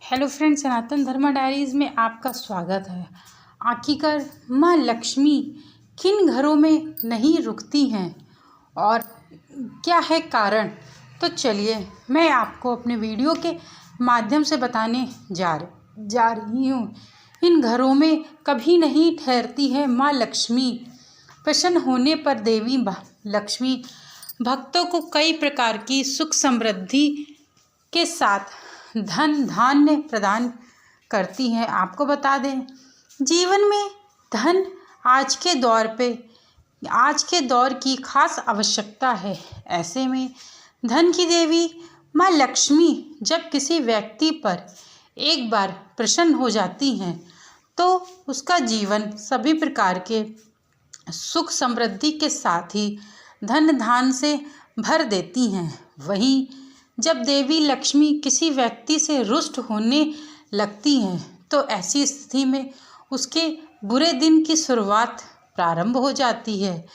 Hello friends, सनातन धर्म diaries में आपका स्वागत है। आखिरकार माँ लक्ष्मी किन घरों में नहीं रुकती हैं और क्या है कारण, तो चलिए मैं आपको अपने वीडियो के माध्यम से बताने जा रही हूँ। इन घरों में कभी नहीं ठहरती है माँ लक्ष्मी। प्रसन्न होने पर देवी लक्ष्मी भक्तों को कई प्रकार की सुख समृद्धि के साथ धन धान्य प्रदान करती हैं। आपको बता दें, जीवन में धन आज के दौर की खास आवश्यकता है। ऐसे में धन की देवी माँ लक्ष्मी जब किसी व्यक्ति पर एक बार प्रसन्न हो जाती हैं तो उसका जीवन सभी प्रकार के सुख समृद्धि के साथ ही धन धान से भर देती हैं। वहीं जब देवी लक्ष्मी किसी व्यक्ति से रुष्ट होने लगती हैं तो ऐसी स्थिति में उसके बुरे दिन की शुरुआत प्रारंभ हो जाती है।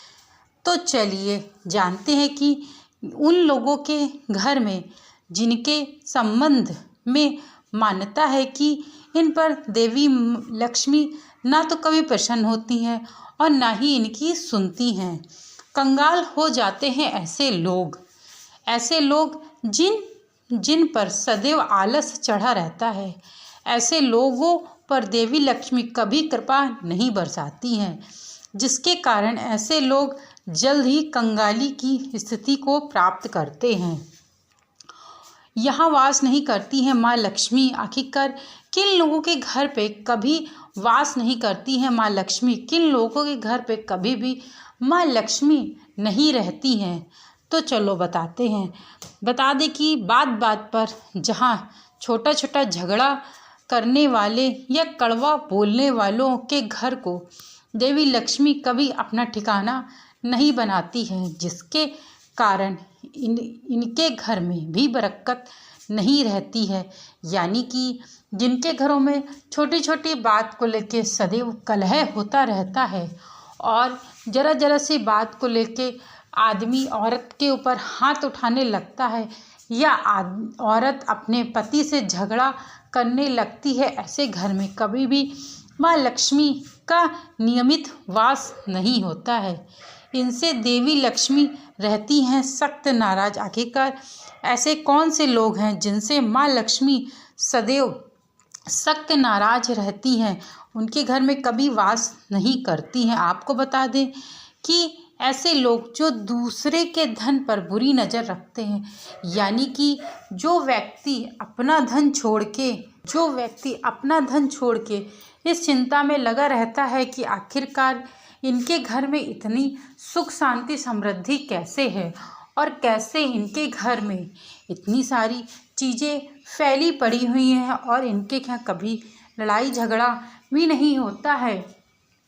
तो चलिए जानते हैं कि उन लोगों के घर में जिनके संबंध में मान्यता है कि इन पर देवी लक्ष्मी ना तो कभी प्रसन्न होती हैं और ना ही इनकी सुनती हैं। कंगाल हो जाते हैं ऐसे लोग जिन पर सदैव आलस चढ़ा रहता है। ऐसे लोगों पर देवी लक्ष्मी कभी कृपा नहीं बरसाती हैं, जिसके कारण ऐसे लोग जल्द ही कंगाली की स्थिति को प्राप्त करते हैं। यहाँ वास नहीं करती हैं माँ लक्ष्मी। आखिरकार किन लोगों के घर पे कभी वास नहीं करती हैं माँ लक्ष्मी? किन लोगों के घर पे कभी भी माँ लक्ष्मी नहीं रहती हैं? तो चलो बताते हैं। बता दें कि बात बात पर जहाँ छोटा छोटा झगड़ा करने वाले या कड़वा बोलने वालों के घर को देवी लक्ष्मी कभी अपना ठिकाना नहीं बनाती है, जिसके कारण इनके घर में भी बरकत नहीं रहती है। यानी कि जिनके घरों में छोटी छोटी बात को लेके सदैव कलह होता रहता है और जरा जरा सी बात को लेके आदमी औरत के ऊपर हाथ उठाने लगता है या औरत अपने पति से झगड़ा करने लगती है, ऐसे घर में कभी भी माँ लक्ष्मी का नियमित वास नहीं होता है। इनसे देवी लक्ष्मी रहती हैं सख्त नाराज। आखिरकार ऐसे कौन से लोग हैं जिनसे माँ लक्ष्मी सदैव सख्त नाराज रहती हैं, उनके घर में कभी वास नहीं करती हैं? आपको बता दें कि ऐसे लोग जो दूसरे के धन पर बुरी नज़र रखते हैं, यानी कि जो व्यक्ति अपना धन छोड़ के इस चिंता में लगा रहता है कि आखिरकार इनके घर में इतनी सुख शांति समृद्धि कैसे है और कैसे इनके घर में इतनी सारी चीज़ें फैली पड़ी हुई हैं और इनके यहाँ कभी लड़ाई झगड़ा भी नहीं होता है।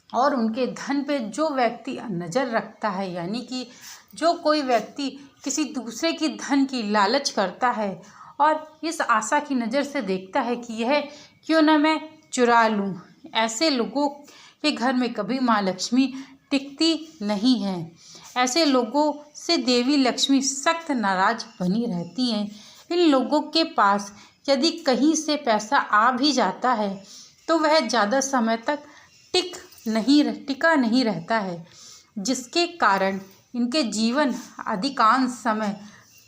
और उनके धन पे जो व्यक्ति नज़र रखता है, यानी कि जो कोई व्यक्ति किसी दूसरे की धन की लालच करता है और इस आशा की नज़र से देखता है कि यह क्यों ना मैं चुरा लूँ, ऐसे लोगों के घर में कभी माँ लक्ष्मी टिकती नहीं है। ऐसे लोगों से देवी लक्ष्मी सख्त नाराज बनी रहती हैं। इन लोगों के पास यदि कहीं से पैसा आ भी जाता है तो वह ज़्यादा समय तक टिका नहीं रहता है, जिसके कारण इनके जीवन अधिकांश समय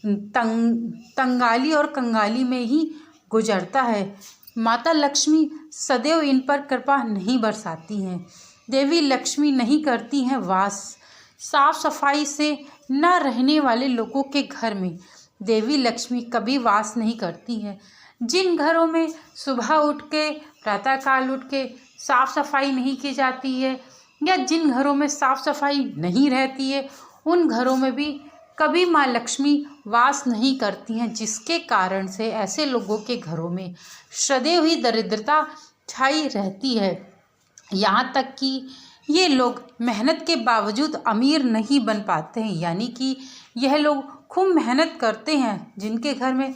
तंगाली और कंगाली में ही गुजरता है। माता लक्ष्मी सदैव इन पर कृपा नहीं बरसाती हैं। देवी लक्ष्मी नहीं करती हैं वास। साफ सफाई से न रहने वाले लोगों के घर में देवी लक्ष्मी कभी वास नहीं करती हैं। जिन घरों में सुबह उठ के प्रातःकाल उठ के साफ़ सफाई नहीं की जाती है या जिन घरों में साफ़ सफाई नहीं रहती है, उन घरों में भी कभी माँ लक्ष्मी वास नहीं करती हैं, जिसके कारण से ऐसे लोगों के घरों में सदैव ही दरिद्रता छाई रहती है। यहाँ तक कि ये लोग मेहनत के बावजूद अमीर नहीं बन पाते हैं। यानी कि यह लोग खूब मेहनत करते हैं, जिनके घर में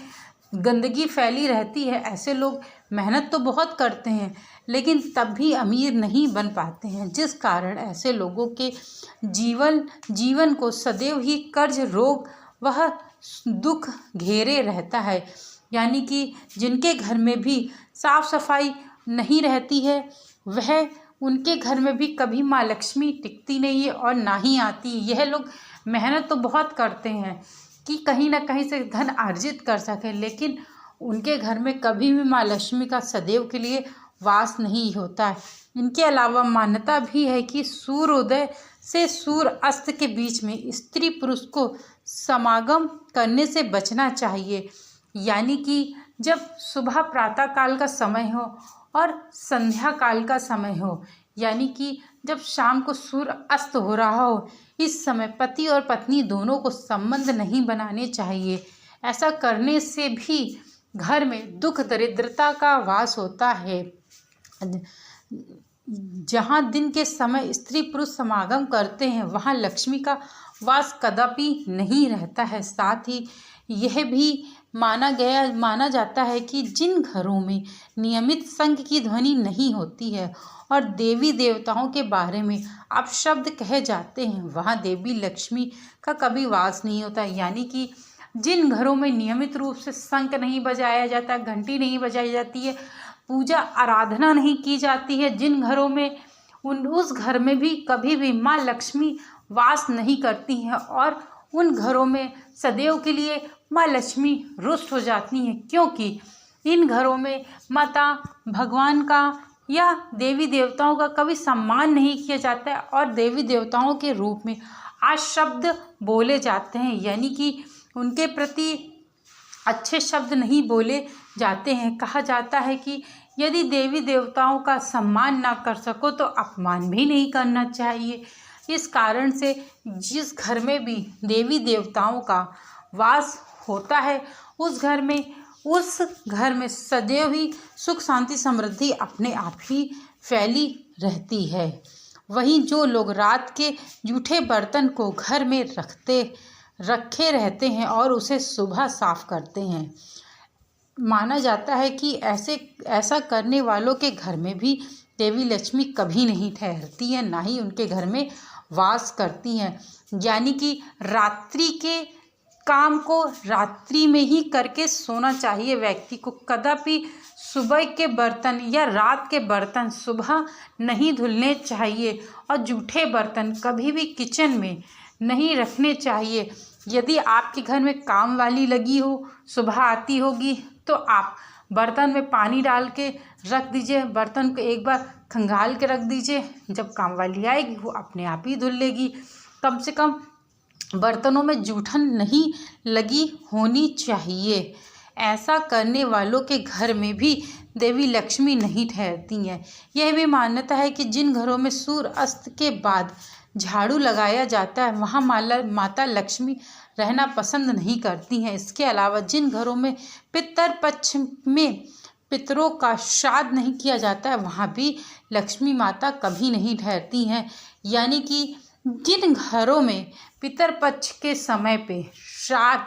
गंदगी फैली रहती है, ऐसे लोग मेहनत तो बहुत करते हैं लेकिन तब भी अमीर नहीं बन पाते हैं, जिस कारण ऐसे लोगों के जीवन को सदैव ही कर्ज रोग वह दुख घेरे रहता है। यानी कि जिनके घर में भी साफ सफाई नहीं रहती है वह उनके घर में भी कभी माँ लक्ष्मी टिकती नहीं है और ना ही आती। यह लोग मेहनत तो बहुत करते हैं कि कहीं ना कहीं से धन अर्जित कर सकें, लेकिन उनके घर में कभी भी माँ लक्ष्मी का सदैव के लिए वास नहीं होता है। इनके अलावा मान्यता भी है कि सूर्योदय से सूर्य अस्त के बीच में स्त्री पुरुष को समागम करने से बचना चाहिए। यानी कि जब सुबह प्रातः काल का समय हो और संध्या काल का समय हो, यानी कि जब शाम को सूर्य अस्त हो रहा हो, इस समय पति और पत्नी दोनों को संबंध नहीं बनाने चाहिए। ऐसा करने से भी घर में दुख दरिद्रता का वास होता है। जहाँ दिन के समय स्त्री पुरुष समागम करते हैं वहाँ लक्ष्मी का वास कदापि नहीं रहता है। साथ ही यह भी माना जाता है कि जिन घरों में नियमित शंख की ध्वनि नहीं होती है और देवी देवताओं के बारे में अपशब्द कहे जाते हैं वहाँ देवी लक्ष्मी का कभी वास नहीं होता। यानी कि जिन घरों में नियमित रूप से शंख नहीं बजाया जाता, घंटी नहीं बजाई जाती है, पूजा आराधना नहीं की जाती है, जिन घरों में उस घर में भी कभी भी माँ लक्ष्मी वास नहीं करती हैं और उन घरों में सदैव के लिए माँ लक्ष्मी रुष्ट हो जाती हैं, क्योंकि इन घरों में माता भगवान का या देवी देवताओं का कभी सम्मान नहीं किया जाता है और देवी देवताओं के रूप में अपशब्द बोले जाते हैं। यानी कि उनके प्रति अच्छे शब्द नहीं बोले जाते हैं। कहा जाता है कि यदि देवी देवताओं का सम्मान ना कर सको तो अपमान भी नहीं करना चाहिए। इस कारण से जिस घर में भी देवी देवताओं का वास होता है उस घर में सदैव ही सुख शांति समृद्धि अपने आप ही फैली रहती है। वहीं जो लोग रात के जूठे बर्तन को घर में रखे रहते हैं और उसे सुबह साफ करते हैं, माना जाता है कि ऐसा करने वालों के घर में भी देवी लक्ष्मी कभी नहीं ठहरती है, ना ही उनके घर में वास करती हैं। यानी कि रात्रि के काम को रात्रि में ही करके सोना चाहिए व्यक्ति को। कदापि सुबह के बर्तन या रात के बर्तन सुबह नहीं धुलने चाहिए और जूठे बर्तन कभी भी किचन में नहीं रखने चाहिए। यदि आपके घर में काम वाली लगी हो, सुबह आती होगी, तो आप बर्तन में पानी डाल के रख दीजिए, बर्तन को एक बार खंगाल के रख दीजिए, जब काम वाली आएगी वो अपने आप ही धुल लेगी। कम से कम बर्तनों में जूठन नहीं लगी होनी चाहिए। ऐसा करने वालों के घर में भी देवी लक्ष्मी नहीं ठहरती हैं। यह भी मान्यता है कि जिन घरों में सूर्य अस्त के बाद झाड़ू लगाया जाता है वहाँ माता लक्ष्मी रहना पसंद नहीं करती हैं। इसके अलावा जिन घरों में पितर पक्ष में पितरों का श्राद्ध नहीं किया जाता है वहाँ भी लक्ष्मी माता कभी नहीं ठहरती हैं। यानी कि जिन घरों में पितर पक्ष के समय पे श्राद्ध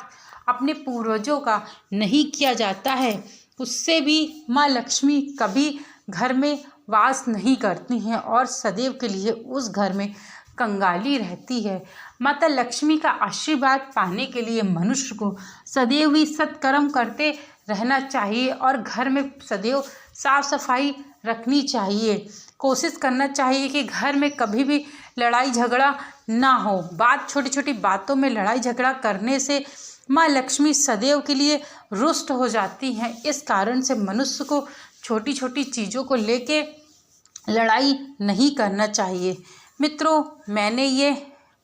अपने पूर्वजों का नहीं किया जाता है उससे भी माँ लक्ष्मी कभी घर में वास नहीं करती हैं और सदैव के लिए उस घर में कंगाली रहती है। माता लक्ष्मी का आशीर्वाद पाने के लिए मनुष्य को सदैव ही सत्कर्म करते रहना चाहिए और घर में सदैव साफ सफाई रखनी चाहिए। कोशिश करना चाहिए कि घर में कभी भी लड़ाई झगड़ा ना हो। छोटी छोटी बातों में लड़ाई झगड़ा करने से माँ लक्ष्मी सदैव के लिए रुष्ट हो जाती हैं। इस कारण से मनुष्य को छोटी छोटी चीज़ों को लेके लड़ाई नहीं करना चाहिए। मित्रों, मैंने ये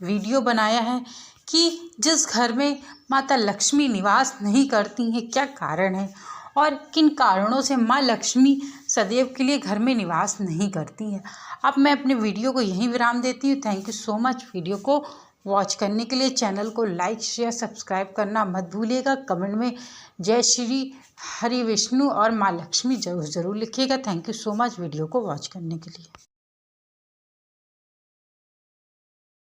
वीडियो बनाया है कि जिस घर में माता लक्ष्मी निवास नहीं करती हैं क्या कारण है और किन कारणों से माँ लक्ष्मी सदैव के लिए घर में निवास नहीं करती हैं। अब मैं अपने वीडियो को यहीं विराम देती हूँ। Thank you so much video को वॉच करने के लिए। चैनल को लाइक शेयर सब्सक्राइब करना मत भूलिएगा। कमेंट में जय श्री हरि विष्णु और माँ लक्ष्मी जरूर लिखिएगा। Thank you so much video को वॉच करने के लिए।